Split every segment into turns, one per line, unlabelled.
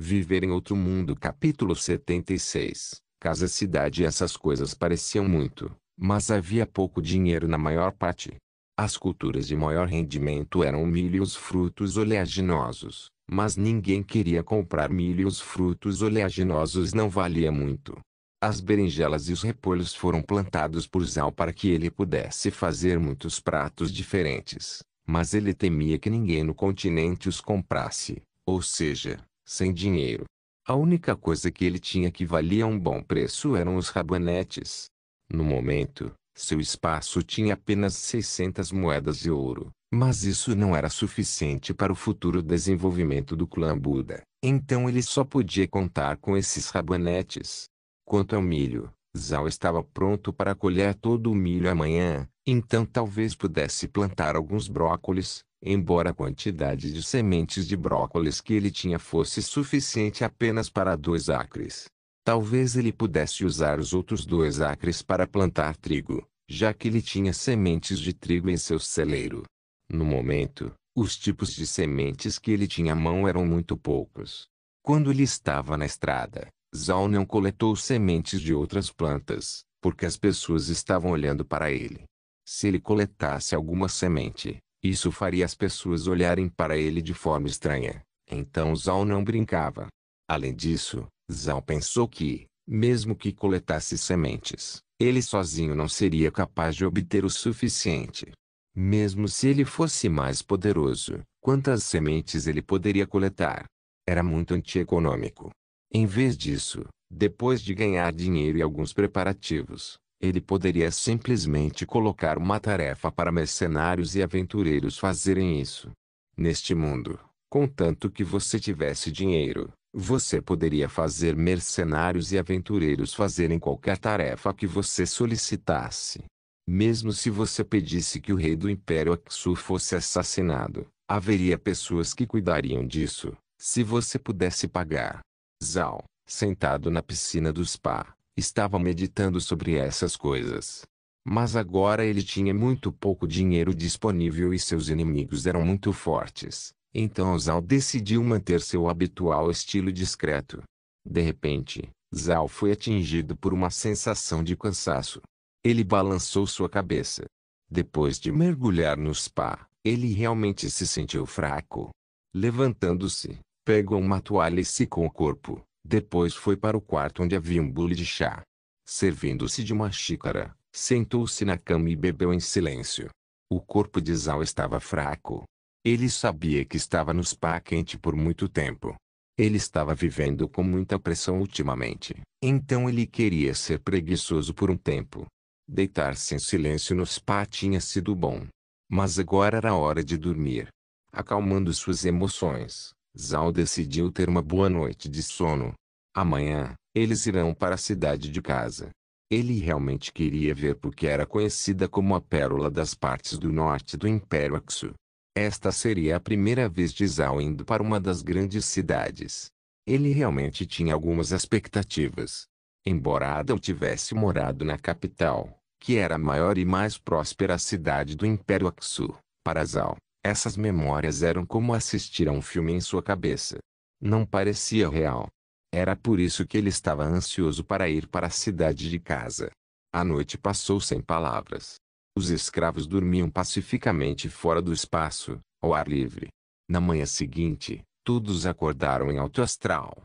Viver em outro mundo. Capítulo 76. Casa, cidade. Essas coisas pareciam muito, mas havia pouco dinheiro na maior parte. As culturas de maior rendimento eram o milho e os frutos oleaginosos, mas ninguém queria comprar milho e os frutos oleaginosos não valia muito. As berinjelas e os repolhos foram plantados por Zau para que ele pudesse fazer muitos pratos diferentes, mas ele temia que ninguém no continente os comprasse, ou seja, sem dinheiro. A única coisa que ele tinha que valia um bom preço eram os rabanetes. No momento, seu espaço tinha apenas 600 moedas de ouro, mas isso não era suficiente para o futuro desenvolvimento do clã Buda. Então ele só podia contar com esses rabanetes. Quanto ao milho, Zhao estava pronto para colher todo o milho amanhã, então talvez pudesse plantar alguns brócolis, embora a quantidade de sementes de brócolis que ele tinha fosse suficiente apenas para 2 acres. Talvez ele pudesse usar os outros 2 acres para plantar trigo, já que ele tinha sementes de trigo em seu celeiro. No momento, os tipos de sementes que ele tinha à mão eram muito poucos. Quando ele estava na estrada, Zhao não coletou sementes de outras plantas, porque as pessoas estavam olhando para ele. Se ele coletasse alguma semente, isso faria as pessoas olharem para ele de forma estranha. Então Zhao não brincava. Além disso, Zhao pensou que, mesmo que coletasse sementes, ele sozinho não seria capaz de obter o suficiente. Mesmo se ele fosse mais poderoso, quantas sementes ele poderia coletar? Era muito antieconômico. Em vez disso, depois de ganhar dinheiro e alguns preparativos, ele poderia simplesmente colocar uma tarefa para mercenários e aventureiros fazerem isso. Neste mundo, contanto que você tivesse dinheiro, você poderia fazer mercenários e aventureiros fazerem qualquer tarefa que você solicitasse. Mesmo se você pedisse que o rei do Império Aksu fosse assassinado, haveria pessoas que cuidariam disso, se você pudesse pagar. Zhao, sentado na piscina do spa, estava meditando sobre essas coisas. Mas agora ele tinha muito pouco dinheiro disponível e seus inimigos eram muito fortes. Então Zhao decidiu manter seu habitual estilo discreto. De repente, Zhao foi atingido por uma sensação de cansaço. Ele balançou sua cabeça. Depois de mergulhar no spa, ele realmente se sentiu fraco. Levantando-se, pegou uma toalha e secou o corpo. Depois foi para o quarto onde havia um bule de chá. Servindo-se de uma xícara, sentou-se na cama e bebeu em silêncio. O corpo de Zhao estava fraco. Ele sabia que estava no spa quente por muito tempo. Ele estava vivendo com muita pressão ultimamente. Então ele queria ser preguiçoso por um tempo. Deitar-se em silêncio no spa tinha sido bom. Mas agora era hora de dormir. Acalmando suas emoções, Zhao decidiu ter uma boa noite de sono. Amanhã, eles irão para a cidade de casa. Ele realmente queria ver porque era conhecida como a pérola das partes do norte do Império Aksu. Esta seria a primeira vez de Zhao indo para uma das grandes cidades. Ele realmente tinha algumas expectativas. Embora Adam tivesse morado na capital, que era a maior e mais próspera cidade do Império Aksu, para Zhao, essas memórias eram como assistir a um filme em sua cabeça. Não parecia real. Era por isso que ele estava ansioso para ir para a cidade de casa. A noite passou sem palavras. Os escravos dormiam pacificamente fora do espaço, ao ar livre. Na manhã seguinte, todos acordaram em alto astral.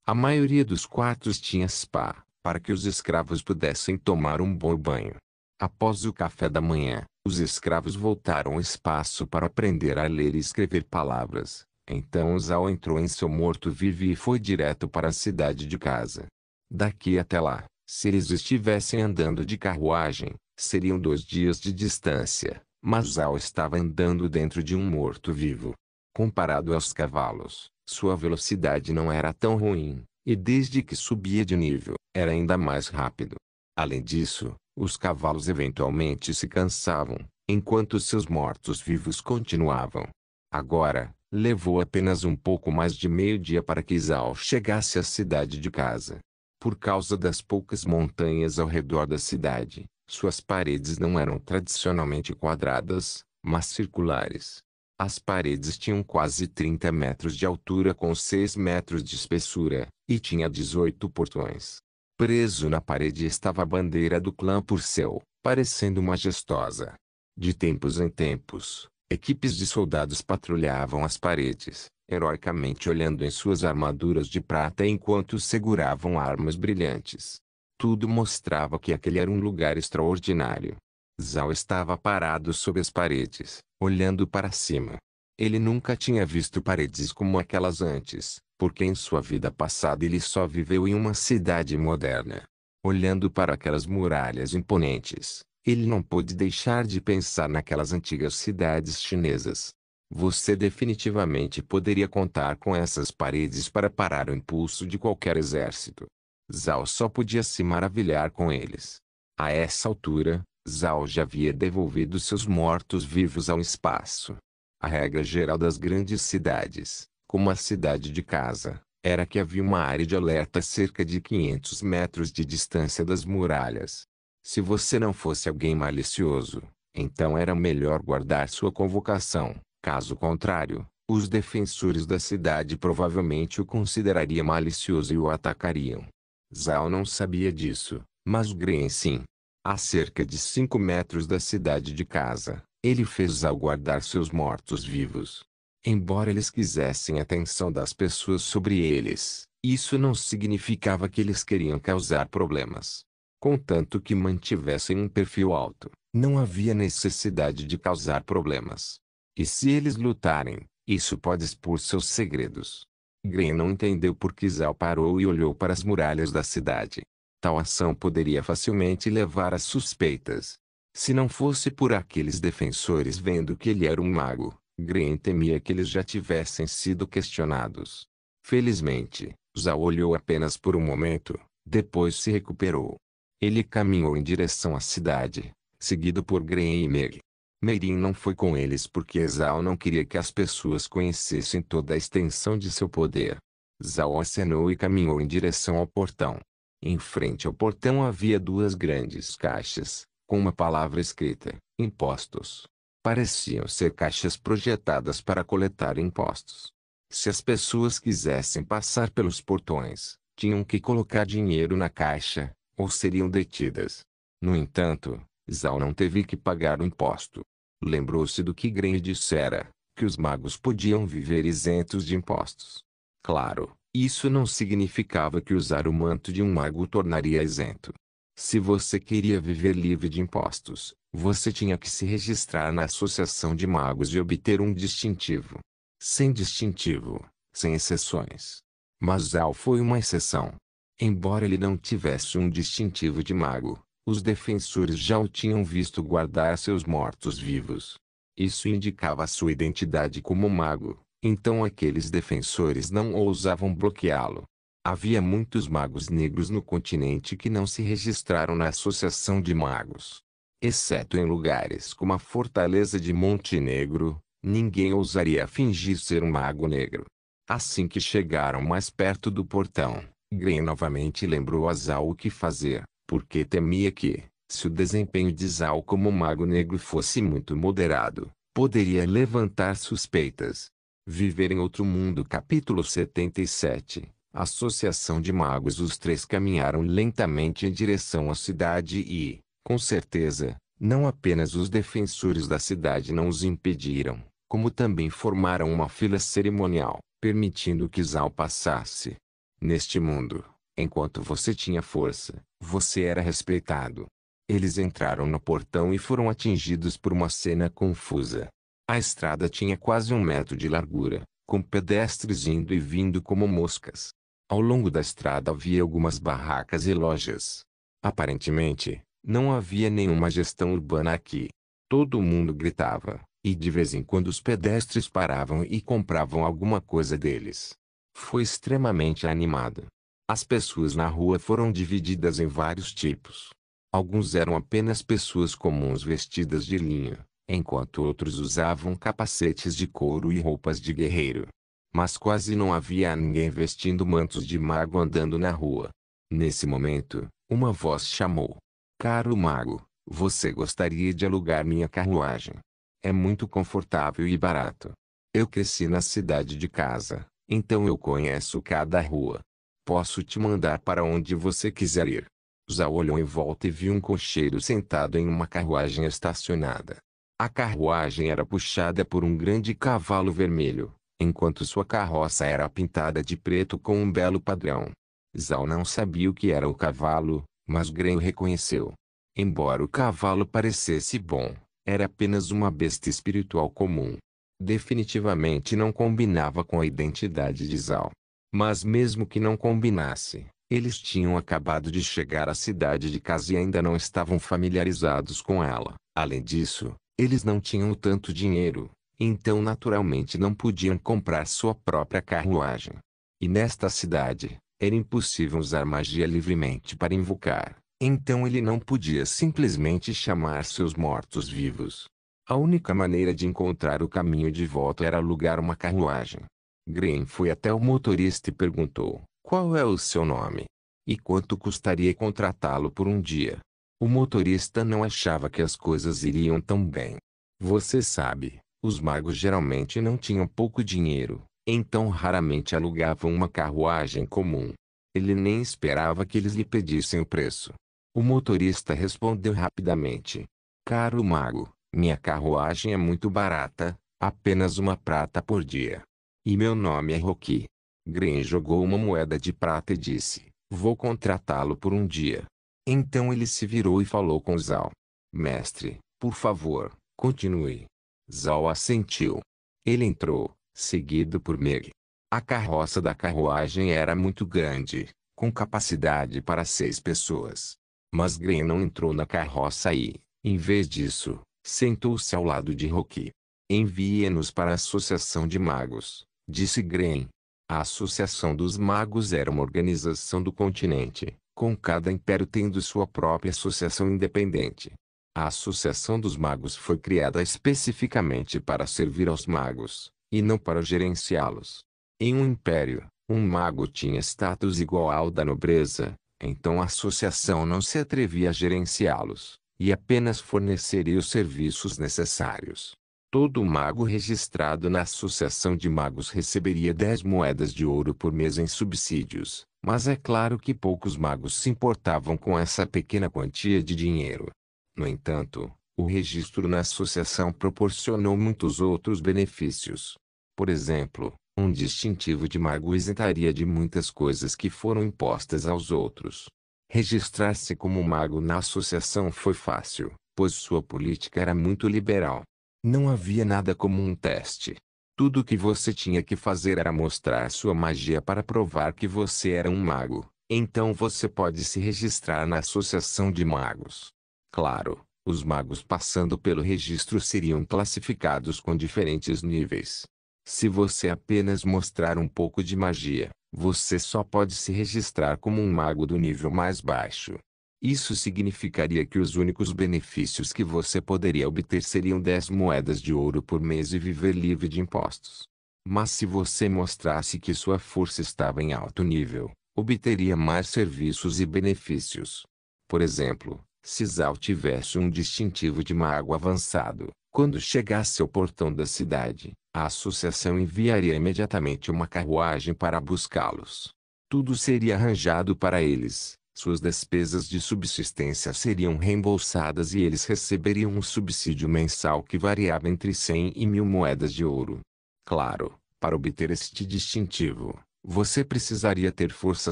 A maioria dos quartos tinha spa, para que os escravos pudessem tomar um bom banho. Após o café da manhã, os escravos voltaram ao espaço para aprender a ler e escrever palavras. Então Zhao entrou em seu morto-vivo e foi direto para a cidade de casa. Daqui até lá, se eles estivessem andando de carruagem, seriam 2 dias de distância, mas Zhao estava andando dentro de um morto-vivo. Comparado aos cavalos, sua velocidade não era tão ruim, e desde que subia de nível, era ainda mais rápido. Além disso, os cavalos eventualmente se cansavam, enquanto seus mortos-vivos continuavam. Agora, levou apenas um pouco mais de meio-dia para que Zhao chegasse à cidade de casa. Por causa das poucas montanhas ao redor da cidade, suas paredes não eram tradicionalmente quadradas, mas circulares. As paredes tinham quase 30 metros de altura com 6 metros de espessura, e tinha 18 portões. Preso na parede estava a bandeira do clã Purcell, parecendo majestosa. De tempos em tempos, equipes de soldados patrulhavam as paredes, heroicamente olhando em suas armaduras de prata enquanto seguravam armas brilhantes. Tudo mostrava que aquele era um lugar extraordinário. Zhao estava parado sob as paredes, olhando para cima. Ele nunca tinha visto paredes como aquelas antes, porque em sua vida passada ele só viveu em uma cidade moderna. Olhando para aquelas muralhas imponentes, ele não pôde deixar de pensar naquelas antigas cidades chinesas. Você definitivamente poderia contar com essas paredes para parar o impulso de qualquer exército. Zhao só podia se maravilhar com eles. A essa altura, Zhao já havia devolvido seus mortos-vivos ao espaço. A regra geral das grandes cidades, como a cidade de casa, era que havia uma área de alerta a cerca de 500 metros de distância das muralhas. Se você não fosse alguém malicioso, então era melhor guardar sua convocação. Caso contrário, os defensores da cidade provavelmente o considerariam malicioso e o atacariam. Zhao não sabia disso, mas Gren sim. A cerca de 5 metros da cidade de casa, ele fez Zhao guardar seus mortos-vivos. Embora eles quisessem a atenção das pessoas sobre eles, isso não significava que eles queriam causar problemas. Contanto que mantivessem um perfil alto, não havia necessidade de causar problemas. E se eles lutarem, isso pode expor seus segredos. Gren não entendeu por que Zhao parou e olhou para as muralhas da cidade. Tal ação poderia facilmente levar a suspeitas. Se não fosse por aqueles defensores vendo que ele era um mago, Gren temia que eles já tivessem sido questionados. Felizmente, Zhao olhou apenas por um momento, depois se recuperou. Ele caminhou em direção à cidade, seguido por Gren e Meg. Meirin não foi com eles porque Zhao não queria que as pessoas conhecessem toda a extensão de seu poder. Zhao acenou e caminhou em direção ao portão. Em frente ao portão havia duas grandes caixas, com uma palavra escrita, impostos. Pareciam ser caixas projetadas para coletar impostos. Se as pessoas quisessem passar pelos portões, tinham que colocar dinheiro na caixa, ou seriam detidas. No entanto, Zhao não teve que pagar o imposto. Lembrou-se do que Gren dissera, que os magos podiam viver isentos de impostos. Claro, isso não significava que usar o manto de um mago o tornaria isento. Se você queria viver livre de impostos, você tinha que se registrar na Associação de Magos e obter um distintivo. Sem distintivo, sem exceções. Mas Zhao foi uma exceção. Embora ele não tivesse um distintivo de mago, os defensores já o tinham visto guardar seus mortos-vivos. Isso indicava sua identidade como mago, então aqueles defensores não ousavam bloqueá-lo. Havia muitos magos negros no continente que não se registraram na Associação de Magos. Exceto em lugares como a Fortaleza de Montenegro, ninguém ousaria fingir ser um mago negro. Assim que chegaram mais perto do portão, Gren novamente lembrou a Zhao o que fazer, porque temia que, se o desempenho de Zhao como mago negro fosse muito moderado, poderia levantar suspeitas. Viver em outro mundo. Capítulo 77. Associação de Magos. Os três caminharam lentamente em direção à cidade e, com certeza, não apenas os defensores da cidade não os impediram, como também formaram uma fila cerimonial, permitindo que Zhao passasse. Neste mundo, enquanto você tinha força, você era respeitado. Eles entraram no portão e foram atingidos por uma cena confusa. A estrada tinha quase 1 metro de largura, com pedestres indo e vindo como moscas. Ao longo da estrada havia algumas barracas e lojas. Aparentemente, não havia nenhuma gestão urbana aqui. Todo mundo gritava, e de vez em quando os pedestres paravam e compravam alguma coisa deles. Foi extremamente animado. As pessoas na rua foram divididas em vários tipos. Alguns eram apenas pessoas comuns vestidas de linho, enquanto outros usavam capacetes de couro e roupas de guerreiro. Mas quase não havia ninguém vestindo mantos de mago andando na rua. Nesse momento, uma voz chamou: "Caro mago, você gostaria de alugar minha carruagem?" É muito confortável e barato. Eu cresci na cidade de casa, então eu conheço cada rua. Posso te mandar para onde você quiser ir. Zhao olhou em volta e viu um cocheiro sentado em uma carruagem estacionada. A carruagem era puxada por um grande cavalo vermelho, enquanto sua carroça era pintada de preto com um belo padrão. Zhao não sabia o que era o cavalo, mas Gren o reconheceu. Embora o cavalo parecesse bom, era apenas uma besta espiritual comum. Definitivamente não combinava com a identidade de Zhao. Mas mesmo que não combinasse, eles tinham acabado de chegar à cidade de casa e ainda não estavam familiarizados com ela. Além disso, eles não tinham tanto dinheiro, então naturalmente não podiam comprar sua própria carruagem. E nesta cidade, era impossível usar magia livremente para invocar, então ele não podia simplesmente chamar seus mortos-vivos. A única maneira de encontrar o caminho de volta era alugar uma carruagem. Gren foi até o motorista e perguntou: "Qual é o seu nome? E quanto custaria contratá-lo por um dia?" O motorista não achava que as coisas iriam tão bem. Você sabe, os magos geralmente não tinham pouco dinheiro, então raramente alugavam uma carruagem comum. Ele nem esperava que eles lhe pedissem o preço. O motorista respondeu rapidamente: "Caro mago, minha carruagem é muito barata, apenas 1 prata por dia. E meu nome é Rocky." Gren jogou uma moeda de prata e disse: "Vou contratá-lo por um dia." Então ele se virou e falou com Zhao: "Mestre, por favor, continue." Zhao assentiu. Ele entrou, seguido por Meg. A carroça da carruagem era muito grande, com capacidade para 6 pessoas. Mas Gren não entrou na carroça e, em vez disso, sentou-se ao lado de Rocky. "Envie-nos para a Associação de Magos", disse Gren. A Associação dos Magos era uma organização do continente, com cada império tendo sua própria associação independente. A Associação dos Magos foi criada especificamente para servir aos magos, e não para gerenciá-los. Em um império, um mago tinha status igual ao da nobreza, então a associação não se atrevia a gerenciá-los, e apenas forneceria os serviços necessários. Todo mago registrado na Associação de Magos receberia 10 moedas de ouro por mês em subsídios, mas é claro que poucos magos se importavam com essa pequena quantia de dinheiro. No entanto, o registro na associação proporcionou muitos outros benefícios. Por exemplo, um distintivo de mago isentaria de muitas coisas que foram impostas aos outros. Registrar-se como mago na associação foi fácil, pois sua política era muito liberal. Não havia nada como um teste. Tudo o que você tinha que fazer era mostrar sua magia para provar que você era um mago. Então você pode se registrar na Associação de Magos. Claro, os magos passando pelo registro seriam classificados com diferentes níveis. Se você apenas mostrar um pouco de magia, você só pode se registrar como um mago do nível mais baixo. Isso significaria que os únicos benefícios que você poderia obter seriam 10 moedas de ouro por mês e viver livre de impostos. Mas se você mostrasse que sua força estava em alto nível, obteria mais serviços e benefícios. Por exemplo, se Zhao tivesse um distintivo de mago avançado, quando chegasse ao portão da cidade, a associação enviaria imediatamente uma carruagem para buscá-los. Tudo seria arranjado para eles. Suas despesas de subsistência seriam reembolsadas e eles receberiam um subsídio mensal que variava entre 100 e 1000 moedas de ouro. Claro, para obter este distintivo, você precisaria ter força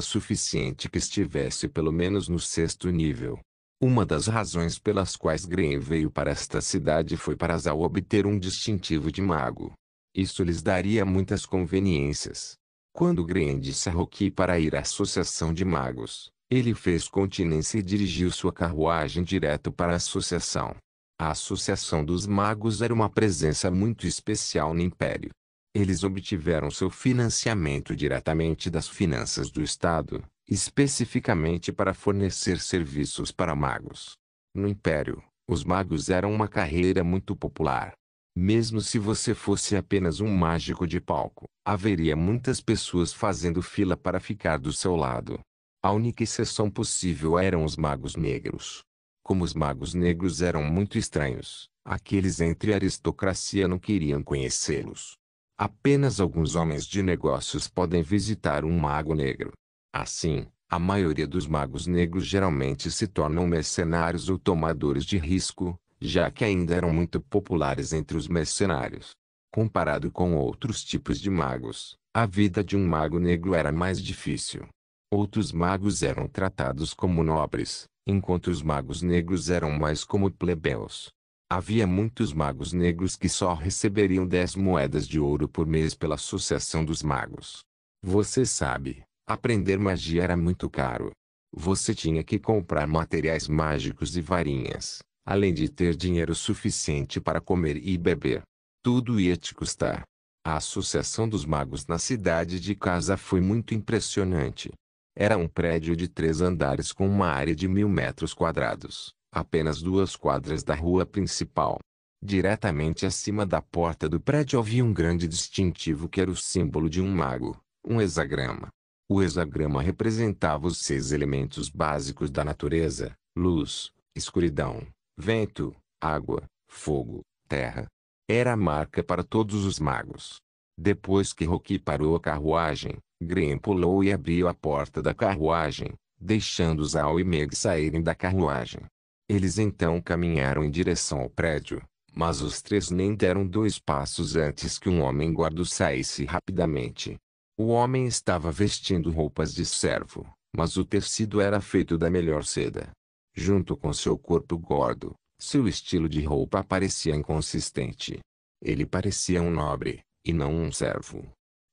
suficiente que estivesse pelo menos no 6º nível. Uma das razões pelas quais Gren veio para esta cidade foi para Zhao obter um distintivo de mago. Isso lhes daria muitas conveniências. Quando Gren disse a Rocky para ir à Associação de Magos, ele fez continência e dirigiu sua carruagem direto para a associação. A Associação dos Magos era uma presença muito especial no Império. Eles obtiveram seu financiamento diretamente das finanças do Estado, especificamente para fornecer serviços para magos. No Império, os magos eram uma carreira muito popular. Mesmo se você fosse apenas um mágico de palco, haveria muitas pessoas fazendo fila para ficar do seu lado. A única exceção possível eram os magos negros. Como os magos negros eram muito estranhos, aqueles entre a aristocracia não queriam conhecê-los. Apenas alguns homens de negócios podem visitar um mago negro. Assim, a maioria dos magos negros geralmente se tornam mercenários ou tomadores de risco, já que ainda eram muito populares entre os mercenários. Comparado com outros tipos de magos, a vida de um mago negro era mais difícil. Outros magos eram tratados como nobres, enquanto os magos negros eram mais como plebeus. Havia muitos magos negros que só receberiam 10 moedas de ouro por mês pela Associação dos Magos. Você sabe, aprender magia era muito caro. Você tinha que comprar materiais mágicos e varinhas, além de ter dinheiro suficiente para comer e beber. Tudo ia te custar. A Associação dos Magos na cidade de casa foi muito impressionante. Era um prédio de 3 andares com uma área de 1.000 metros quadrados, apenas 2 quadras da rua principal. Diretamente acima da porta do prédio havia um grande distintivo que era o símbolo de um mago, um hexagrama. O hexagrama representava os 6 elementos básicos da natureza: luz, escuridão, vento, água, fogo, terra. Era a marca para todos os magos. Depois que Rocky parou a carruagem, Green pulou e abriu a porta da carruagem, deixando Zhao e Meg saírem da carruagem. Eles então caminharam em direção ao prédio, mas os 3 nem deram 2 passos antes que um homem gordo saísse rapidamente. O homem estava vestindo roupas de servo, mas o tecido era feito da melhor seda. Junto com seu corpo gordo, seu estilo de roupa parecia inconsistente. Ele parecia um nobre, e não um servo.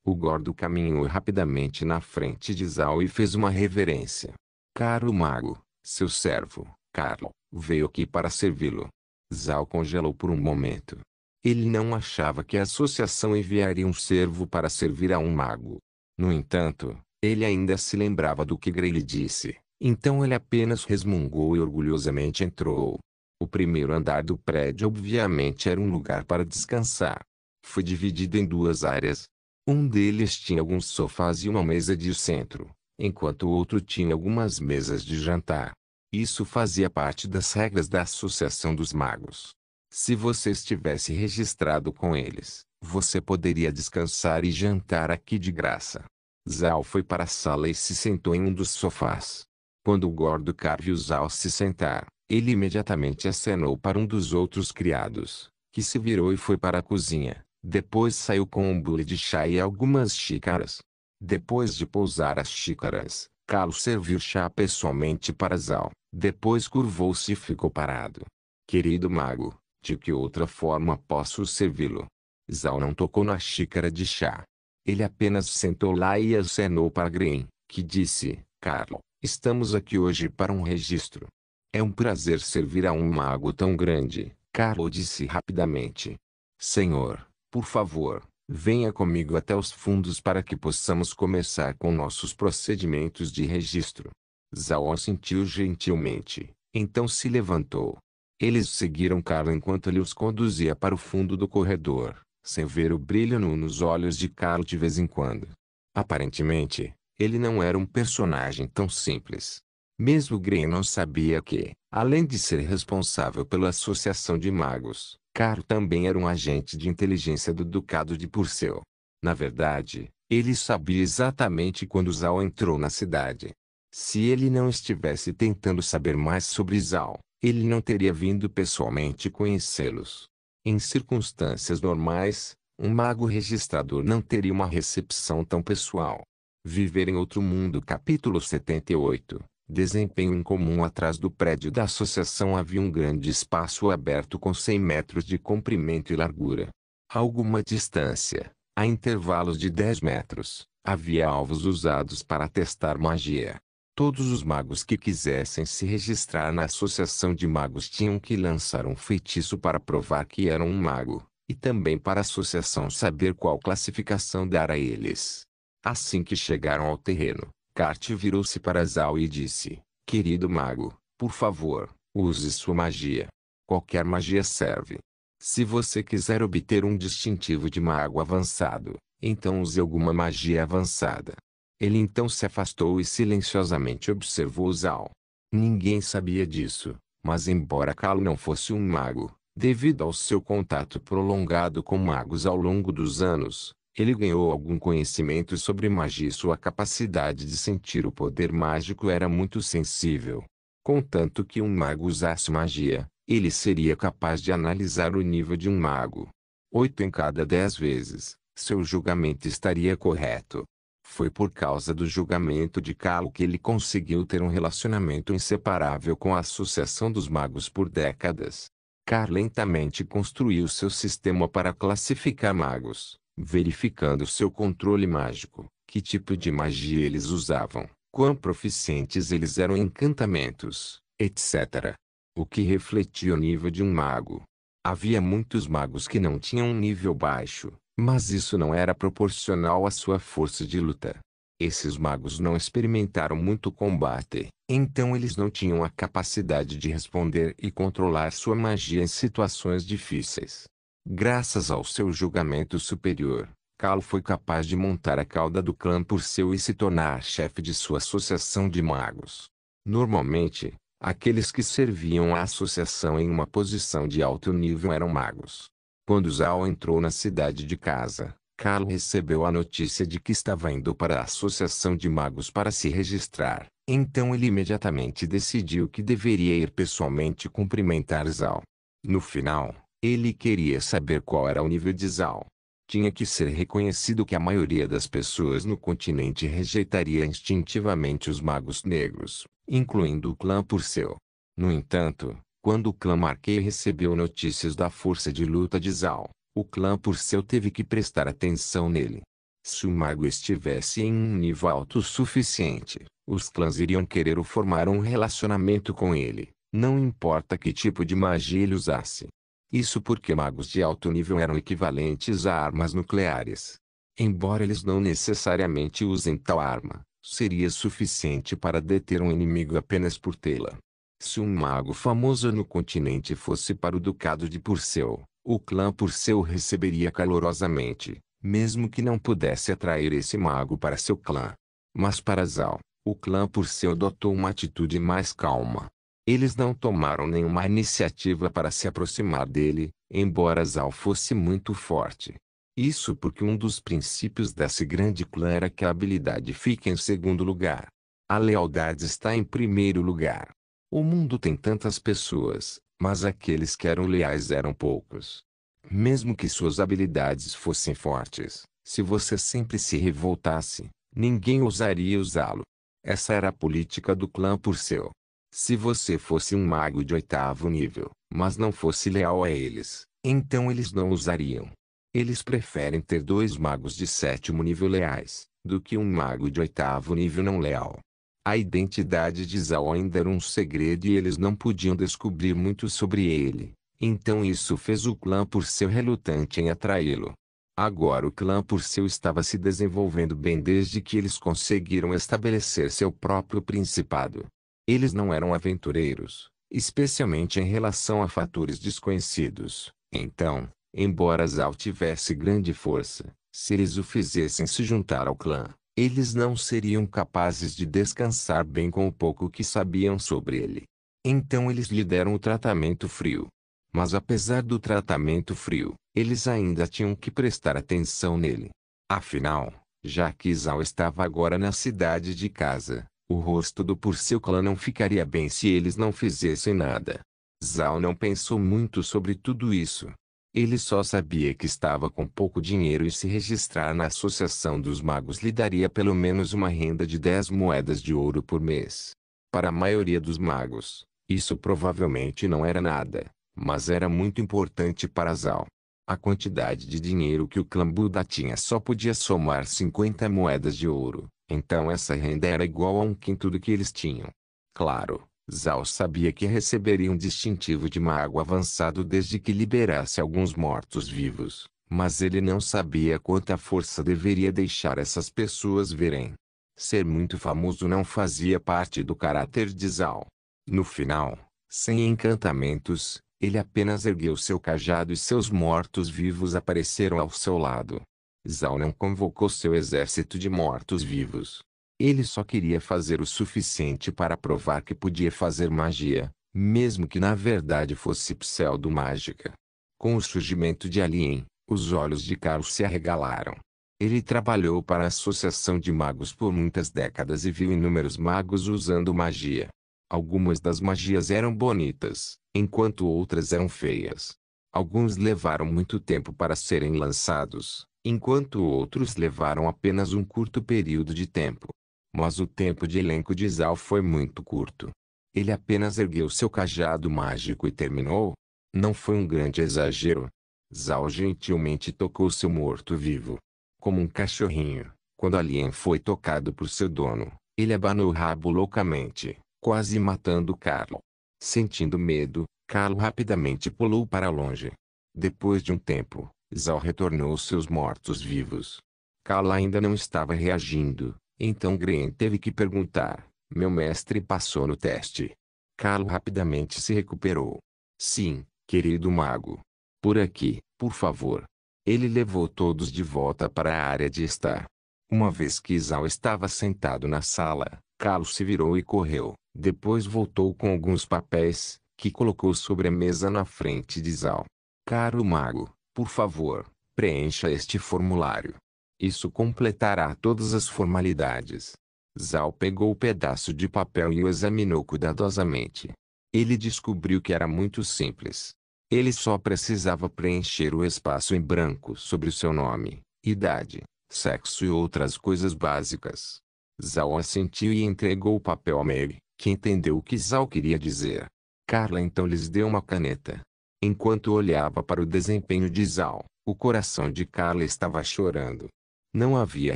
O gordo caminhou rapidamente na frente de Zhao e fez uma reverência. Caro mago, seu servo, Carlo, veio aqui para servi-lo. Zhao congelou por um momento. Ele não achava que a associação enviaria um servo para servir a um mago. No entanto, ele ainda se lembrava do que Gray lhe disse, então ele apenas resmungou e orgulhosamente entrou. O primeiro andar do prédio obviamente era um lugar para descansar. Foi dividido em 2 áreas. Um deles tinha alguns sofás e uma mesa de centro, enquanto o outro tinha algumas mesas de jantar. Isso fazia parte das regras da Associação dos Magos. Se você estivesse registrado com eles, você poderia descansar e jantar aqui de graça. Zhao foi para a sala e se sentou em um dos sofás. Quando o gordo Car viu Zhao se sentar, ele imediatamente acenou para um dos outros criados, que se virou e foi para a cozinha. Depois saiu com um bule de chá e algumas xícaras. Depois de pousar as xícaras, Carlos serviu chá pessoalmente para Zhao. Depois curvou-se e ficou parado. Querido mago, de que outra forma posso servi-lo? Zhao não tocou na xícara de chá. Ele apenas sentou lá e acenou para Green, que disse: Carlo, estamos aqui hoje para um registro. É um prazer servir a um mago tão grande, Carlo disse rapidamente. Senhor, por favor, venha comigo até os fundos para que possamos começar com nossos procedimentos de registro. Zhao assentiu gentilmente, então se levantou. Eles seguiram Carlo enquanto ele os conduzia para o fundo do corredor, sem ver o brilho nos olhos de Carlo de vez em quando. Aparentemente, ele não era um personagem tão simples. Mesmo Green não sabia que, além de ser responsável pela Associação de Magos, Carlo também era um agente de inteligência do Ducado de Purcell. Na verdade, ele sabia exatamente quando Zhao entrou na cidade. Se ele não estivesse tentando saber mais sobre Zhao, ele não teria vindo pessoalmente conhecê-los. Em circunstâncias normais, um mago registrador não teria uma recepção tão pessoal. Viver em outro mundo. Capítulo 78. Desempenho incomum. Atrás do prédio da associação havia um grande espaço aberto com 100 metros de comprimento e largura. A alguma distância, a intervalos de 10 metros, havia alvos usados para testar magia. Todos os magos que quisessem se registrar na associação de magos tinham que lançar um feitiço para provar que eram um mago, e também para a associação saber qual classificação dar a eles. Assim que chegaram ao terreno, Cart virou-se para Zhao e disse: Querido mago, por favor, use sua magia. Qualquer magia serve. Se você quiser obter um distintivo de mago avançado, então use alguma magia avançada. Ele então se afastou e silenciosamente observou Zhao. Ninguém sabia disso, Mas embora Kalo não fosse um mago, devido ao seu contato prolongado com magos ao longo dos anos, ele ganhou algum conhecimento sobre magia e sua capacidade de sentir o poder mágico era muito sensível. Contanto que um mago usasse magia, ele seria capaz de analisar o nível de um mago. 8 em cada 10 vezes, seu julgamento estaria correto. Foi por causa do julgamento de Kalo que ele conseguiu ter um relacionamento inseparável com a Associação dos Magos por décadas. Kalo lentamente construiu seu sistema para classificar magos, verificando seu controle mágico, que tipo de magia eles usavam, quão proficientes eles eram em encantamentos, etc. O que refletia o nível de um mago. Havia muitos magos que não tinham um nível baixo, mas isso não era proporcional à sua força de luta. Esses magos não experimentaram muito combate, então eles não tinham a capacidade de responder e controlar sua magia em situações difíceis. Graças ao seu julgamento superior, Kalo foi capaz de montar a cauda do clã Purcell e se tornar chefe de sua associação de magos. Normalmente, aqueles que serviam à associação em uma posição de alto nível eram magos. Quando Zhao entrou na cidade de casa, Kalo recebeu a notícia de que estava indo para a Associação de Magos para se registrar. Então ele imediatamente decidiu que deveria ir pessoalmente cumprimentar Zhao. No final, ele queria saber qual era o nível de Zhao. Tinha que ser reconhecido que a maioria das pessoas no continente rejeitaria instintivamente os magos negros, incluindo o clã Purcell. No entanto, quando o clã Marquei recebeu notícias da força de luta de Zhao, o clã Purcell teve que prestar atenção nele. Se o mago estivesse em um nível alto o suficiente, os clãs iriam querer formar um relacionamento com ele, não importa que tipo de magia ele usasse. Isso porque magos de alto nível eram equivalentes a armas nucleares. Embora eles não necessariamente usem tal arma, seria suficiente para deter um inimigo apenas por tê-la. Se um mago famoso no continente fosse para o Ducado de Purcell, o clã Purcell receberia calorosamente, mesmo que não pudesse atrair esse mago para seu clã. Mas para Zhao, o clã Purcell adotou uma atitude mais calma. Eles não tomaram nenhuma iniciativa para se aproximar dele, embora Zhao fosse muito forte. Isso porque um dos princípios desse grande clã era que a habilidade fica em segundo lugar. A lealdade está em primeiro lugar. O mundo tem tantas pessoas, mas aqueles que eram leais eram poucos. Mesmo que suas habilidades fossem fortes, se você sempre se revoltasse, ninguém ousaria usá-lo. Essa era a política do clã Purcell. Se você fosse um mago de 8º nível, mas não fosse leal a eles, então eles não usariam. Eles preferem ter 2 magos de 7º nível leais, do que um mago de 8º nível não leal. A identidade de Zhao ainda era um segredo e eles não podiam descobrir muito sobre ele, então isso fez o clã Purcell relutante em atraí-lo. Agora o clã Purcell estava se desenvolvendo bem desde que eles conseguiram estabelecer seu próprio principado. Eles não eram aventureiros, especialmente em relação a fatores desconhecidos. Então, embora Zhao tivesse grande força, se eles o fizessem se juntar ao clã, eles não seriam capazes de descansar bem com o pouco que sabiam sobre ele. Então eles lhe deram o tratamento frio. Mas apesar do tratamento frio, eles ainda tinham que prestar atenção nele. Afinal, já que Zhao estava agora na cidade de casa, o rosto do Purcell clã não ficaria bem se eles não fizessem nada. Zhao não pensou muito sobre tudo isso. Ele só sabia que estava com pouco dinheiro e se registrar na Associação dos Magos lhe daria pelo menos uma renda de 10 moedas de ouro por mês. Para a maioria dos magos, isso provavelmente não era nada, mas era muito importante para Zhao. A quantidade de dinheiro que o clã Buda tinha só podia somar 50 moedas de ouro, então essa renda era igual a 1/5 do que eles tinham. Claro, Zhao sabia que receberia um distintivo de mago avançado desde que liberasse alguns mortos-vivos, mas ele não sabia quanta força deveria deixar essas pessoas verem. Ser muito famoso não fazia parte do caráter de Zhao. No final, sem encantamentos, ele apenas ergueu seu cajado e seus mortos-vivos apareceram ao seu lado. Zhao não convocou seu exército de mortos-vivos. Ele só queria fazer o suficiente para provar que podia fazer magia, mesmo que na verdade fosse pseudo-mágica. Com o surgimento de Alien, os olhos de Carlos se arregalaram. Ele trabalhou para a Associação de Magos por muitas décadas e viu inúmeros magos usando magia. Algumas das magias eram bonitas, enquanto outras eram feias. Alguns levaram muito tempo para serem lançados, enquanto outros levaram apenas um curto período de tempo. Mas o tempo de elenco de Zal foi muito curto. Ele apenas ergueu seu cajado mágico e terminou. Não foi um grande exagero. Zal gentilmente tocou seu morto-vivo. Como um cachorrinho, quando Alien foi tocado por seu dono, ele abanou o rabo loucamente, quase matando Carlo. Sentindo medo, Carlo rapidamente pulou para longe. Depois de um tempo, Zal retornou seus mortos-vivos. Carlo ainda não estava reagindo, então Green teve que perguntar: meu mestre passou no teste? Carlo rapidamente se recuperou. Sim, querido mago. Por aqui, por favor. Ele levou todos de volta para a área de estar. Uma vez que Zal estava sentado na sala, Carlos se virou e correu. Depois voltou com alguns papéis, que colocou sobre a mesa na frente de Zal. Caro mago, por favor, preencha este formulário. Isso completará todas as formalidades. Zal pegou o pedaço de papel e o examinou cuidadosamente. Ele descobriu que era muito simples. Ele só precisava preencher o espaço em branco sobre o seu nome, idade, sexo e outras coisas básicas. Zal assentiu e entregou o papel a Mary, que entendeu o que Zal queria dizer. Carla então lhes deu uma caneta. Enquanto olhava para o desempenho de Zal, o coração de Carla estava chorando. Não havia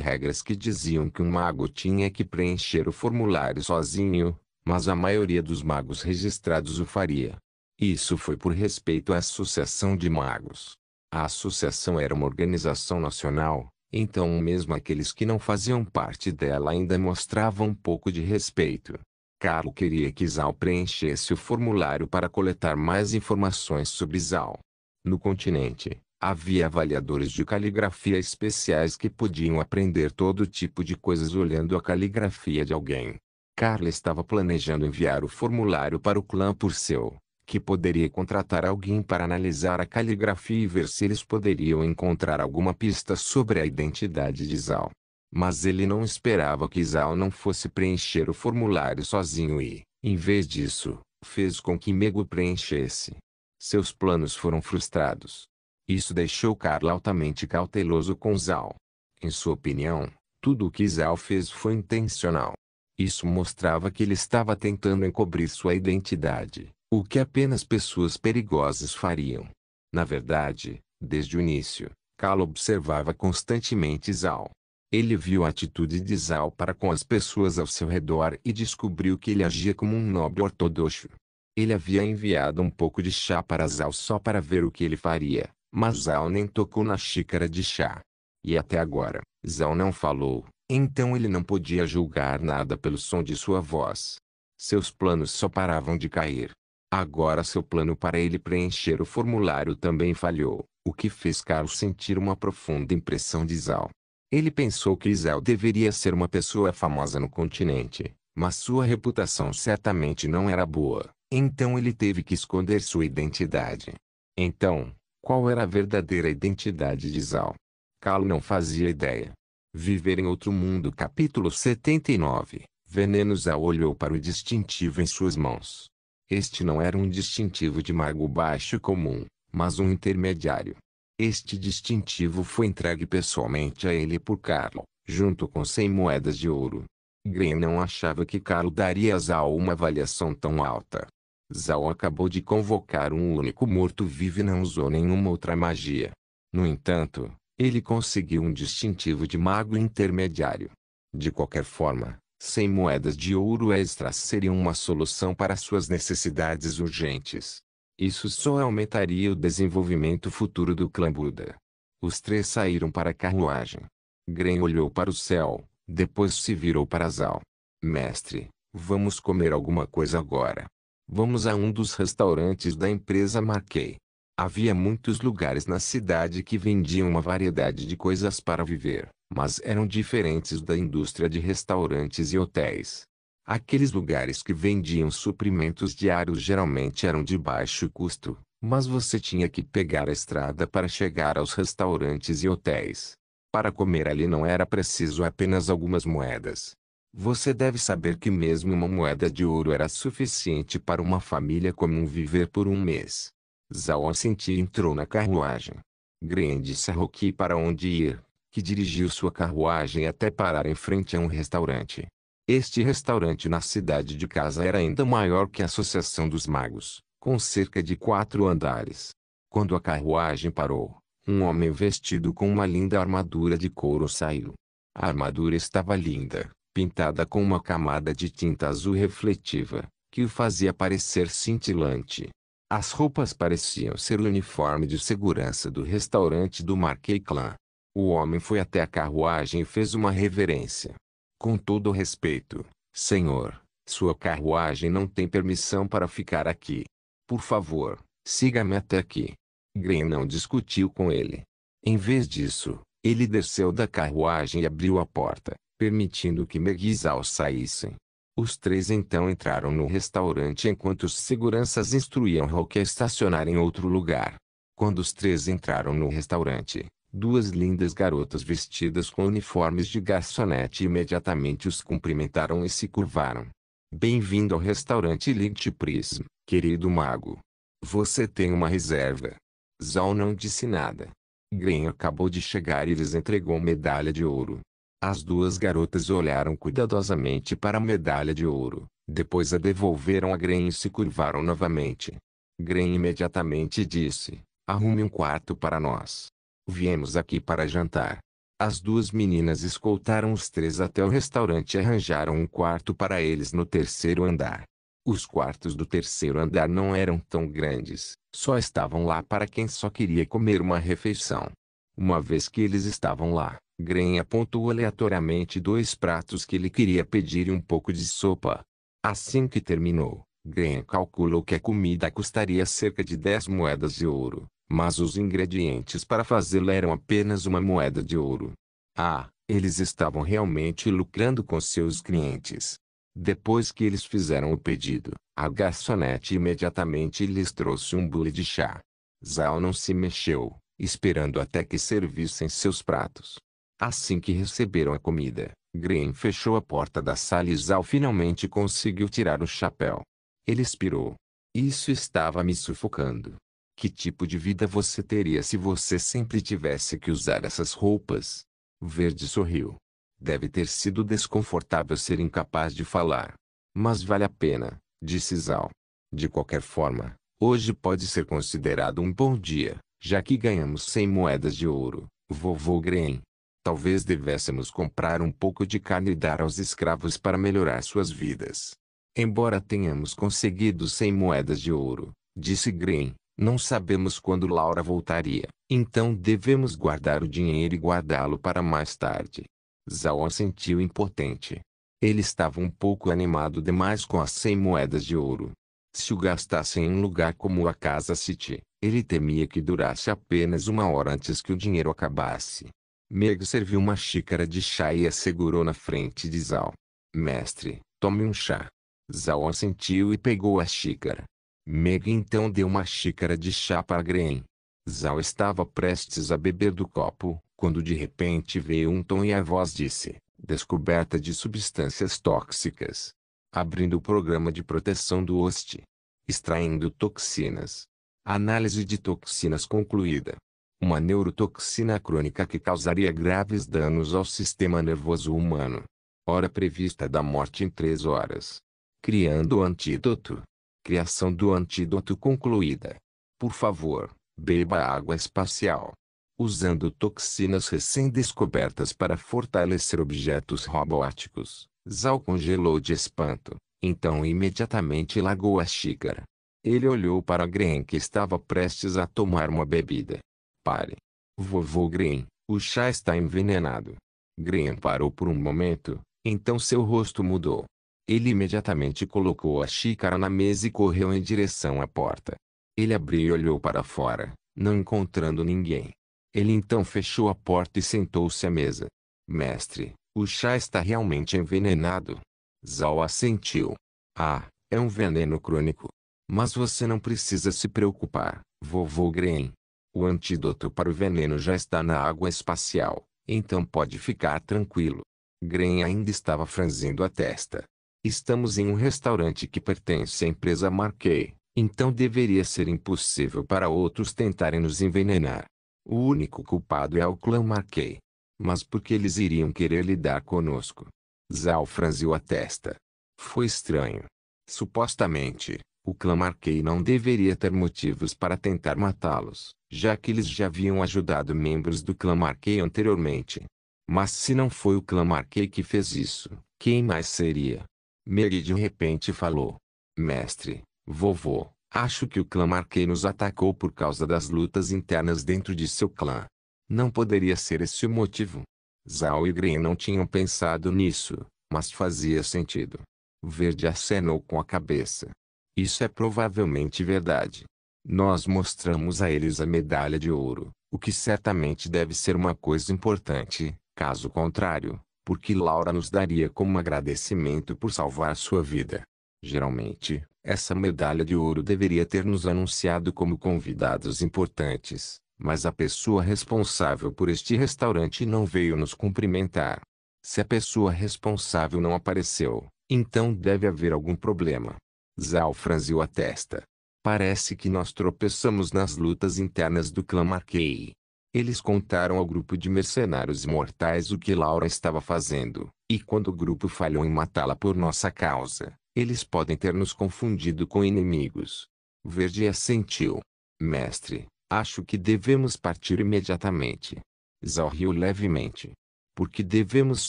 regras que diziam que um mago tinha que preencher o formulário sozinho, mas a maioria dos magos registrados o faria. Isso foi por respeito à Associação de Magos. A associação era uma organização nacional, então mesmo aqueles que não faziam parte dela ainda mostravam um pouco de respeito. Carlo queria que Zal preenchesse o formulário para coletar mais informações sobre Zal. No continente, havia avaliadores de caligrafia especiais que podiam aprender todo tipo de coisas olhando a caligrafia de alguém. Carla estava planejando enviar o formulário para o clã Purcell, que poderia contratar alguém para analisar a caligrafia e ver se eles poderiam encontrar alguma pista sobre a identidade de Zal. Mas ele não esperava que Zal não fosse preencher o formulário sozinho e, em vez disso, fez com que Mego preenchesse. Seus planos foram frustrados. Isso deixou Carla altamente cauteloso com Zal. Em sua opinião, tudo o que Zal fez foi intencional. Isso mostrava que ele estava tentando encobrir sua identidade, o que apenas pessoas perigosas fariam. Na verdade, desde o início, Carla observava constantemente Zal. Ele viu a atitude de Zal para com as pessoas ao seu redor e descobriu que ele agia como um nobre ortodoxo. Ele havia enviado um pouco de chá para Zal só para ver o que ele faria, mas Zal nem tocou na xícara de chá. E até agora, Zal não falou, então ele não podia julgar nada pelo som de sua voz. Seus planos só paravam de cair. Agora seu plano para ele preencher o formulário também falhou, o que fez Carlos sentir uma profunda impressão de Zal. Ele pensou que Zal deveria ser uma pessoa famosa no continente, mas sua reputação certamente não era boa, então ele teve que esconder sua identidade. Então, qual era a verdadeira identidade de Zal? Carlos não fazia ideia. Viver em outro mundo. Capítulo 79. Veneno. Zal olhou para o distintivo em suas mãos. Este não era um distintivo de mago baixo comum, mas um intermediário. Este distintivo foi entregue pessoalmente a ele por Carlo, junto com 100 moedas de ouro. Green não achava que Carlo daria a Zal uma avaliação tão alta. Zal acabou de convocar um único morto-vivo e não usou nenhuma outra magia. No entanto, ele conseguiu um distintivo de mago intermediário. De qualquer forma, 100 moedas de ouro extras seriam uma solução para suas necessidades urgentes. Isso só aumentaria o desenvolvimento futuro do clã Buda. Os três saíram para a carruagem. Green olhou para o céu, depois se virou para Zal. Mestre, vamos comer alguma coisa agora. Vamos a um dos restaurantes da empresa Marquei. Havia muitos lugares na cidade que vendiam uma variedade de coisas para viver, mas eram diferentes da indústria de restaurantes e hotéis. Aqueles lugares que vendiam suprimentos diários geralmente eram de baixo custo, mas você tinha que pegar a estrada para chegar aos restaurantes e hotéis. Para comer ali não era preciso apenas algumas moedas. Você deve saber que mesmo uma moeda de ouro era suficiente para uma família comum viver por um mês. Zhao assentiu e entrou na carruagem. Gren disse a Rocky para onde ir, que dirigiu sua carruagem até parar em frente a um restaurante. Este restaurante na cidade de casa era ainda maior que a Associação dos Magos, com cerca de 4 andares. Quando a carruagem parou, um homem vestido com uma linda armadura de couro saiu. A armadura estava linda, pintada com uma camada de tinta azul refletiva, que o fazia parecer cintilante. As roupas pareciam ser o uniforme de segurança do restaurante do Marquis Clan. O homem foi até a carruagem e fez uma reverência. Com todo o respeito, senhor, sua carruagem não tem permissão para ficar aqui. Por favor, siga-me até aqui. Gren não discutiu com ele. Em vez disso, ele desceu da carruagem e abriu a porta, permitindo que Meg e Zhao saíssem. Os três então entraram no restaurante enquanto os seguranças instruíam Rocky a estacionar em outro lugar. Quando os três entraram no restaurante, duas lindas garotas vestidas com uniformes de garçonete imediatamente os cumprimentaram e se curvaram. Bem-vindo ao restaurante Elite Prism, querido mago. Você tem uma reserva? Zhao não disse nada. Gren acabou de chegar e lhes entregou medalha de ouro. As duas garotas olharam cuidadosamente para a medalha de ouro, depois a devolveram a Gren e se curvaram novamente. Gren imediatamente disse: arrume um quarto para nós. Viemos aqui para jantar. As duas meninas escoltaram os três até o restaurante e arranjaram um quarto para eles no terceiro andar. Os quartos do terceiro andar não eram tão grandes, só estavam lá para quem só queria comer uma refeição. Uma vez que eles estavam lá, Gren apontou aleatoriamente 2 pratos que ele queria pedir e um pouco de sopa. Assim que terminou, Gren calculou que a comida custaria cerca de 10 moedas de ouro, mas os ingredientes para fazê-la eram apenas uma moeda de ouro. Ah, eles estavam realmente lucrando com seus clientes. Depois que eles fizeram o pedido, a garçonete imediatamente lhes trouxe um bule de chá. Zhao não se mexeu, esperando até que servissem seus pratos. Assim que receberam a comida, Gren fechou a porta da sala e Zhao finalmente conseguiu tirar o chapéu. Ele expirou. Isso estava me sufocando. Que tipo de vida você teria se você sempre tivesse que usar essas roupas? Verde sorriu. Deve ter sido desconfortável ser incapaz de falar. Mas vale a pena, disse Zhao. De qualquer forma, hoje pode ser considerado um bom dia, já que ganhamos 100 moedas de ouro, vovô Gren. Talvez devêssemos comprar um pouco de carne e dar aos escravos para melhorar suas vidas. Embora tenhamos conseguido 100 moedas de ouro, disse Gren, não sabemos quando Laura voltaria, então devemos guardar o dinheiro e guardá-lo para mais tarde. Zhao assentiu impotente. Ele estava um pouco animado demais com as 100 moedas de ouro. Se o gastasse em um lugar como a Casa City, ele temia que durasse apenas 1 hora antes que o dinheiro acabasse. Meg serviu uma xícara de chá e a segurou na frente de Zhao. Mestre, tome um chá. Zhao assentiu e pegou a xícara. Meg então deu uma xícara de chá para Gren. Zhao estava prestes a beber do copo, quando de repente veio um tom e a voz disse: descoberta de substâncias tóxicas. Abrindo o programa de proteção do host. Extraindo toxinas. Análise de toxinas concluída. Uma neurotoxina crônica que causaria graves danos ao sistema nervoso humano. Hora prevista da morte em 3 horas. Criando o antídoto. Criação do antídoto concluída. Por favor, beba água espacial. Usando toxinas recém-descobertas para fortalecer objetos robóticos, Zhao congelou de espanto, então imediatamente largou a xícara. Ele olhou para Gren que estava prestes a tomar uma bebida. Pare. Vovô Gren, o chá está envenenado. Gren parou por um momento, então seu rosto mudou. Ele imediatamente colocou a xícara na mesa e correu em direção à porta. Ele abriu e olhou para fora, não encontrando ninguém. Ele então fechou a porta e sentou-se à mesa. Mestre, o chá está realmente envenenado. Zhao assentiu. Ah, é um veneno crônico. Mas você não precisa se preocupar, vovô Gren. O antídoto para o veneno já está na água espacial, então pode ficar tranquilo. Gren ainda estava franzindo a testa. Estamos em um restaurante que pertence à empresa Marquet, então deveria ser impossível para outros tentarem nos envenenar. O único culpado é o clã Marquet. Mas por que eles iriam querer lidar conosco? Zhao franziu a testa. Foi estranho. Supostamente, o clã Marquet não deveria ter motivos para tentar matá-los, já que eles já haviam ajudado membros do clã Marquet anteriormente. Mas se não foi o clã Marquet que fez isso, quem mais seria? Mary de repente falou. Mestre, vovô, acho que o clã Marquet nos atacou por causa das lutas internas dentro de seu clã. Não poderia ser esse o motivo. Zhao e Gren não tinham pensado nisso, mas fazia sentido. Verde acenou com a cabeça. Isso é provavelmente verdade. Nós mostramos a eles a medalha de ouro, o que certamente deve ser uma coisa importante, caso contrário, porque Laura nos daria como agradecimento por salvar sua vida. Geralmente, essa medalha de ouro deveria ter nos anunciado como convidados importantes, mas a pessoa responsável por este restaurante não veio nos cumprimentar. Se a pessoa responsável não apareceu, então deve haver algum problema. Zhao franziu a testa. Parece que nós tropeçamos nas lutas internas do clã Marquet. Eles contaram ao grupo de mercenários imortais o que Laura estava fazendo, e quando o grupo falhou em matá-la por nossa causa, eles podem ter nos confundido com inimigos. Verde assentiu. Mestre, acho que devemos partir imediatamente. Zhao riu levemente. Por que devemos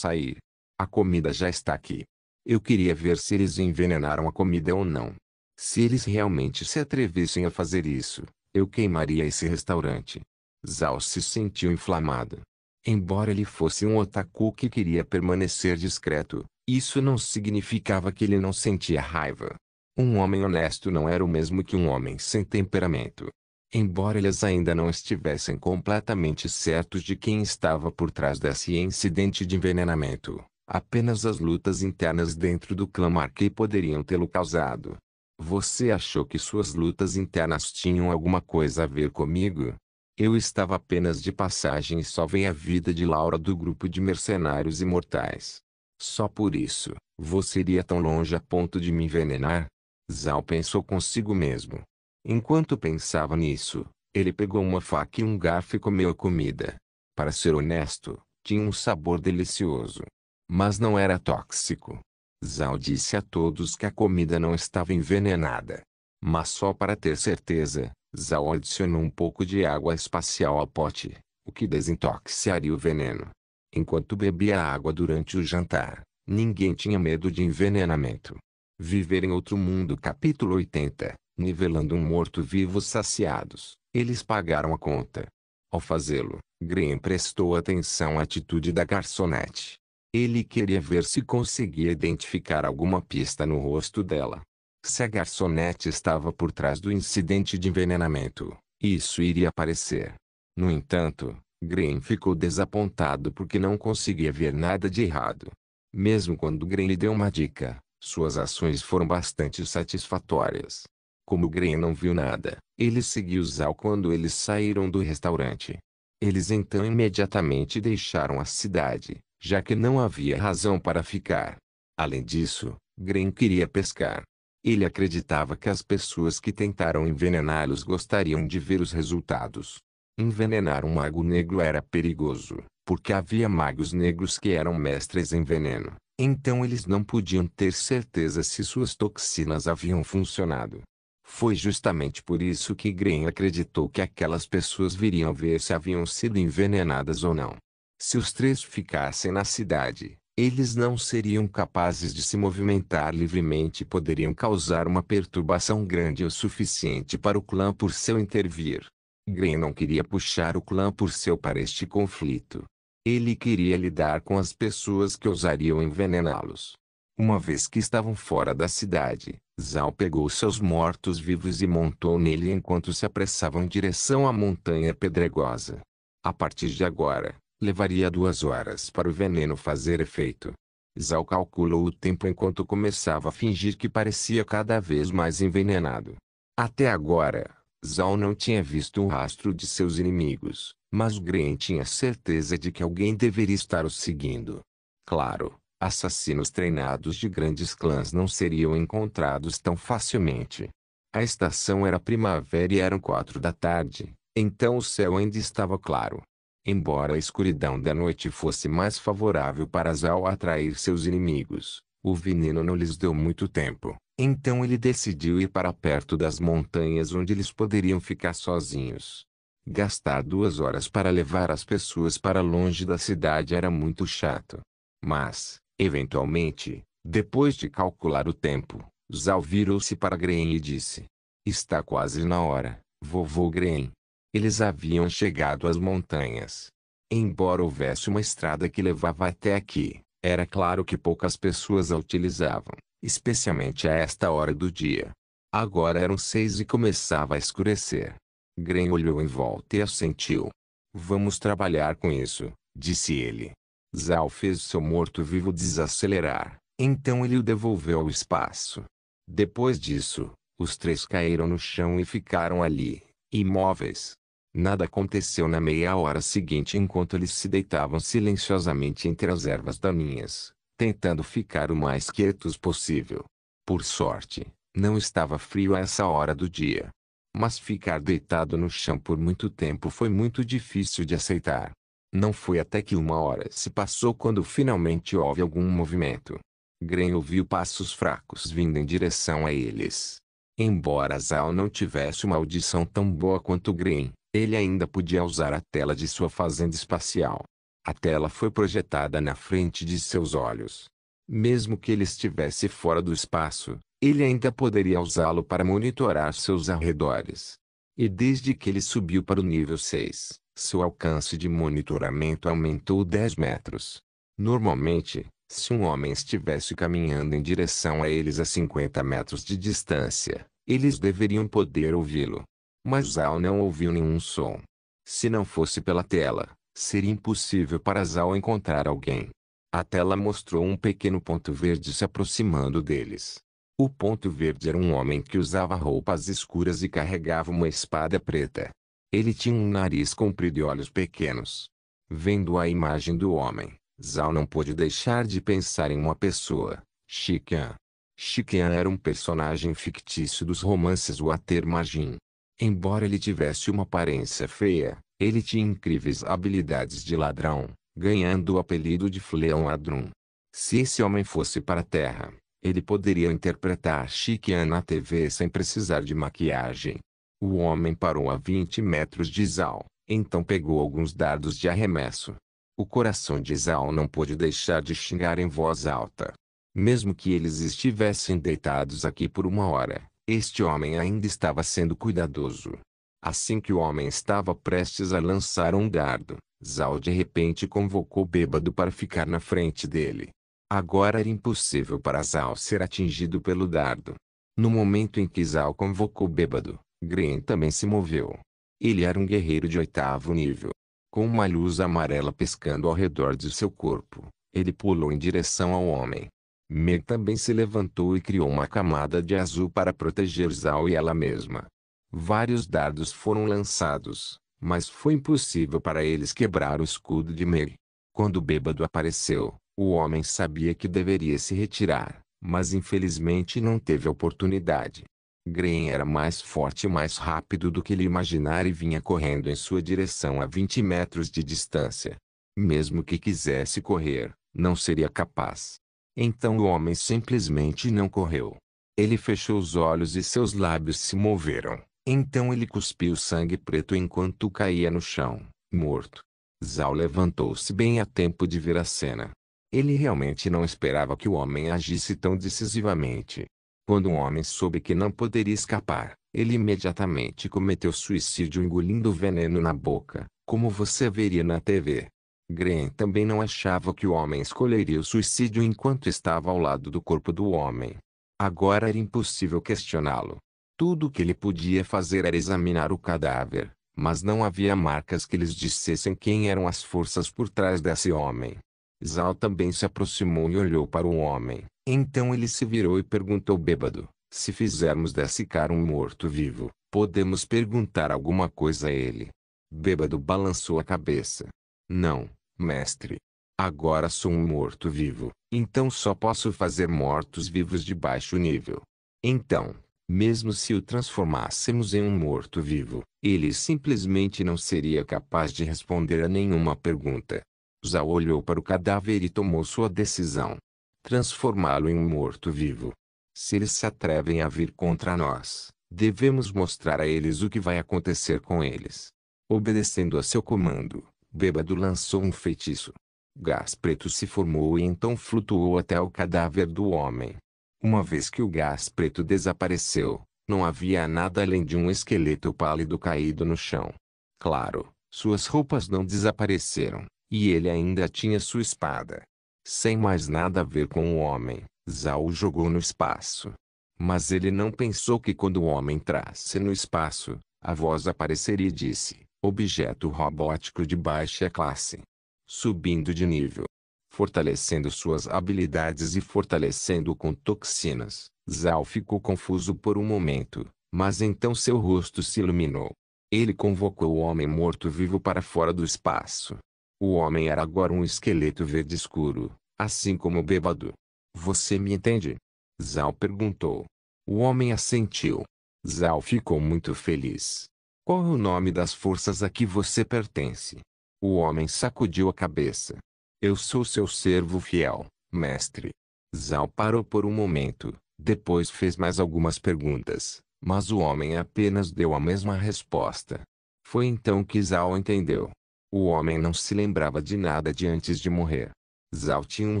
sair? A comida já está aqui. Eu queria ver se eles envenenaram a comida ou não. Se eles realmente se atrevessem a fazer isso, eu queimaria esse restaurante. Zhao se sentiu inflamado. Embora ele fosse um otaku que queria permanecer discreto, isso não significava que ele não sentia raiva. Um homem honesto não era o mesmo que um homem sem temperamento. Embora eles ainda não estivessem completamente certos de quem estava por trás desse incidente de envenenamento, apenas as lutas internas dentro do clã Marquet poderiam tê-lo causado. Você achou que suas lutas internas tinham alguma coisa a ver comigo? Eu estava apenas de passagem e salvei a vida de Laura do grupo de mercenários imortais. Só por isso, você iria tão longe a ponto de me envenenar? Zhao pensou consigo mesmo. Enquanto pensava nisso, ele pegou uma faca e um garfo e comeu a comida. Para ser honesto, tinha um sabor delicioso. Mas não era tóxico. Zhao disse a todos que a comida não estava envenenada. Mas só para ter certeza, Zhao adicionou um pouco de água espacial ao pote, o que desintoxicaria o veneno. Enquanto bebia água durante o jantar, ninguém tinha medo de envenenamento. Viver em outro mundo. Capítulo 80. Nivelando um morto-vivo saciados, eles pagaram a conta. Ao fazê-lo, Gren prestou atenção à atitude da garçonete. Ele queria ver se conseguia identificar alguma pista no rosto dela. Se a garçonete estava por trás do incidente de envenenamento, isso iria aparecer. No entanto, Gren ficou desapontado porque não conseguia ver nada de errado. Mesmo quando Gren lhe deu uma dica, suas ações foram bastante satisfatórias. Como Gren não viu nada, ele seguiu Zhao quando eles saíram do restaurante. Eles então imediatamente deixaram a cidade, já que não havia razão para ficar. Além disso, Gren queria pescar. Ele acreditava que as pessoas que tentaram envenená-los gostariam de ver os resultados. Envenenar um mago negro era perigoso, porque havia magos negros que eram mestres em veneno, então eles não podiam ter certeza se suas toxinas haviam funcionado. Foi justamente por isso que Gren acreditou que aquelas pessoas viriam ver se haviam sido envenenadas ou não. Se os três ficassem na cidade, eles não seriam capazes de se movimentar livremente e poderiam causar uma perturbação grande o suficiente para o clã por seu intervir. Gren não queria puxar o clã por seu para este conflito. Ele queria lidar com as pessoas que ousariam envenená-los. Uma vez que estavam fora da cidade, Zhao pegou seus mortos-vivos e montou nele enquanto se apressavam em direção à montanha pedregosa. A partir de agora, levaria 2 horas para o veneno fazer efeito. Zhao calculou o tempo enquanto começava a fingir que parecia cada vez mais envenenado. Até agora, Zhao não tinha visto um rastro de seus inimigos, mas Gren tinha certeza de que alguém deveria estar o seguindo. Claro, assassinos treinados de grandes clãs não seriam encontrados tão facilmente. A estação era primavera e eram 4 da tarde, então o céu ainda estava claro. Embora a escuridão da noite fosse mais favorável para Zhao atrair seus inimigos, o veneno não lhes deu muito tempo. Então ele decidiu ir para perto das montanhas onde eles poderiam ficar sozinhos. Gastar 2 horas para levar as pessoas para longe da cidade era muito chato. Mas, eventualmente, depois de calcular o tempo, Zhao virou-se para Gren e disse: Está quase na hora, vovô Gren. Eles haviam chegado às montanhas. Embora houvesse uma estrada que levava até aqui, era claro que poucas pessoas a utilizavam, especialmente a esta hora do dia. Agora eram 6 e começava a escurecer. Gren olhou em volta e assentiu. Vamos trabalhar com isso, disse ele. Zhao fez seu morto-vivo desacelerar, então ele o devolveu ao espaço. Depois disso, os 3 caíram no chão e ficaram ali, imóveis. Nada aconteceu na meia hora seguinte enquanto eles se deitavam silenciosamente entre as ervas daninhas, tentando ficar o mais quietos possível. Por sorte, não estava frio a essa hora do dia. Mas ficar deitado no chão por muito tempo foi muito difícil de aceitar. Não foi até que 1 hora se passou quando finalmente houve algum movimento. Gren ouviu passos fracos vindo em direção a eles. Embora Zhao não tivesse uma audição tão boa quanto Gren, ele ainda podia usar a tela de sua fazenda espacial. A tela foi projetada na frente de seus olhos. Mesmo que ele estivesse fora do espaço, ele ainda poderia usá-lo para monitorar seus arredores. E desde que ele subiu para o nível 6, seu alcance de monitoramento aumentou 10 metros. Normalmente, se um homem estivesse caminhando em direção a eles a 50 metros de distância, eles deveriam poder ouvi-lo. Mas Zhao não ouviu nenhum som. Se não fosse pela tela, seria impossível para Zhao encontrar alguém. A tela mostrou um pequeno ponto verde se aproximando deles. O ponto verde era um homem que usava roupas escuras e carregava uma espada preta. Ele tinha um nariz comprido e olhos pequenos. Vendo a imagem do homem, Zhao não pôde deixar de pensar em uma pessoa, Shiqian. Shiqian era um personagem fictício dos romances Water Margin. Embora ele tivesse uma aparência feia, ele tinha incríveis habilidades de ladrão, ganhando o apelido de Fleão Ladrão. Se esse homem fosse para a Terra, ele poderia interpretar Shiqian na TV sem precisar de maquiagem. O homem parou a 20 metros de Zhao, então pegou alguns dardos de arremesso. O coração de Zhao não pôde deixar de xingar em voz alta. Mesmo que eles estivessem deitados aqui por 1 hora, este homem ainda estava sendo cuidadoso. Assim que o homem estava prestes a lançar um dardo, Zhao de repente convocou Bêbado para ficar na frente dele. Agora era impossível para Zhao ser atingido pelo dardo. No momento em que Zhao convocou Bêbado, Gren também se moveu. Ele era um guerreiro de 8º nível. Com uma luz amarela piscando ao redor de seu corpo, ele pulou em direção ao homem. Meg também se levantou e criou uma camada de azul para proteger Zhao e ela mesma. Vários dardos foram lançados, mas foi impossível para eles quebrar o escudo de Meg. Quando o Bêbado apareceu, o homem sabia que deveria se retirar, mas infelizmente não teve oportunidade. Gren era mais forte e mais rápido do que ele imaginara e vinha correndo em sua direção a 20 metros de distância. Mesmo que quisesse correr, não seria capaz. Então o homem simplesmente não correu. Ele fechou os olhos e seus lábios se moveram. Então ele cuspiu sangue preto enquanto caía no chão, morto. Zhao levantou-se bem a tempo de ver a cena. Ele realmente não esperava que o homem agisse tão decisivamente. Quando um homem soube que não poderia escapar, ele imediatamente cometeu suicídio engolindo o veneno na boca, como você veria na TV. Gren também não achava que o homem escolheria o suicídio enquanto estava ao lado do corpo do homem. Agora era impossível questioná-lo. Tudo o que ele podia fazer era examinar o cadáver, mas não havia marcas que lhes dissessem quem eram as forças por trás desse homem. Zhao também se aproximou e olhou para o homem. Então ele se virou e perguntou bêbado: se fizermos desse cara um morto-vivo, podemos perguntar alguma coisa a ele? Bêbado balançou a cabeça. Não, mestre. Agora sou um morto-vivo, então só posso fazer mortos-vivos de baixo nível. Então, mesmo se o transformássemos em um morto-vivo, ele simplesmente não seria capaz de responder a nenhuma pergunta. Zhao olhou para o cadáver e tomou sua decisão. Transformá-lo em um morto-vivo. Se eles se atrevem a vir contra nós, devemos mostrar a eles o que vai acontecer com eles. Obedecendo a seu comando, Bêbado lançou um feitiço. Gás preto se formou e então flutuou até o cadáver do homem. Uma vez que o gás preto desapareceu, não havia nada além de um esqueleto pálido caído no chão. Claro, suas roupas não desapareceram, e ele ainda tinha sua espada. Sem mais nada a ver com o homem, Zhao o jogou no espaço. Mas ele não pensou que quando o homem entrasse no espaço, a voz apareceria e disse: objeto robótico de baixa classe. Subindo de nível. Fortalecendo suas habilidades e fortalecendo-o com toxinas, Zhao ficou confuso por um momento, mas então seu rosto se iluminou. Ele convocou o homem morto-vivo para fora do espaço. O homem era agora um esqueleto verde escuro, assim como o bêbado. Você me entende? Zhao perguntou. O homem assentiu. Zhao ficou muito feliz. Qual é o nome das forças a que você pertence? O homem sacudiu a cabeça. Eu sou seu servo fiel, mestre. Zhao parou por um momento, depois fez mais algumas perguntas, mas o homem apenas deu a mesma resposta. Foi então que Zhao entendeu. O homem não se lembrava de nada de antes de morrer. Zhao tinha um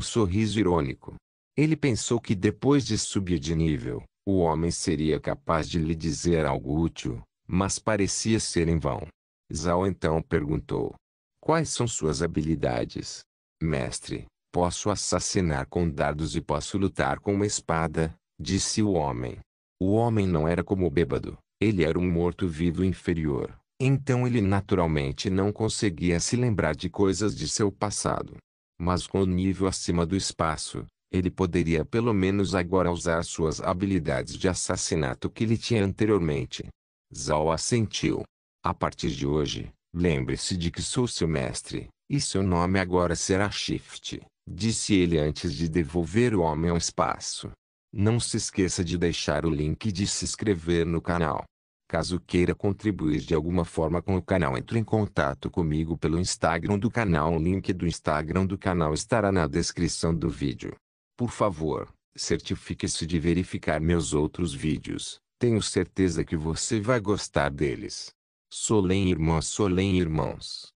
sorriso irônico. Ele pensou que depois de subir de nível, o homem seria capaz de lhe dizer algo útil, mas parecia ser em vão. Zhao então perguntou: quais são suas habilidades? Mestre, posso assassinar com dardos e posso lutar com uma espada, disse o homem. O homem não era como o bêbado, ele era um morto-vivo inferior, então ele naturalmente não conseguia se lembrar de coisas de seu passado. Mas com o nível acima do espaço, ele poderia pelo menos agora usar suas habilidades de assassinato que ele tinha anteriormente. Zhao assentiu. A partir de hoje, lembre-se de que sou seu mestre, e seu nome agora será Shift, disse ele antes de devolver o homem ao espaço. Não se esqueça de deixar o link e de se inscrever no canal. Caso queira contribuir de alguma forma com o canal, entre em contato comigo pelo Instagram do canal. O link do Instagram do canal estará na descrição do vídeo. Por favor, certifique-se de verificar meus outros vídeos. Tenho certeza que você vai gostar deles. Solem irmãos.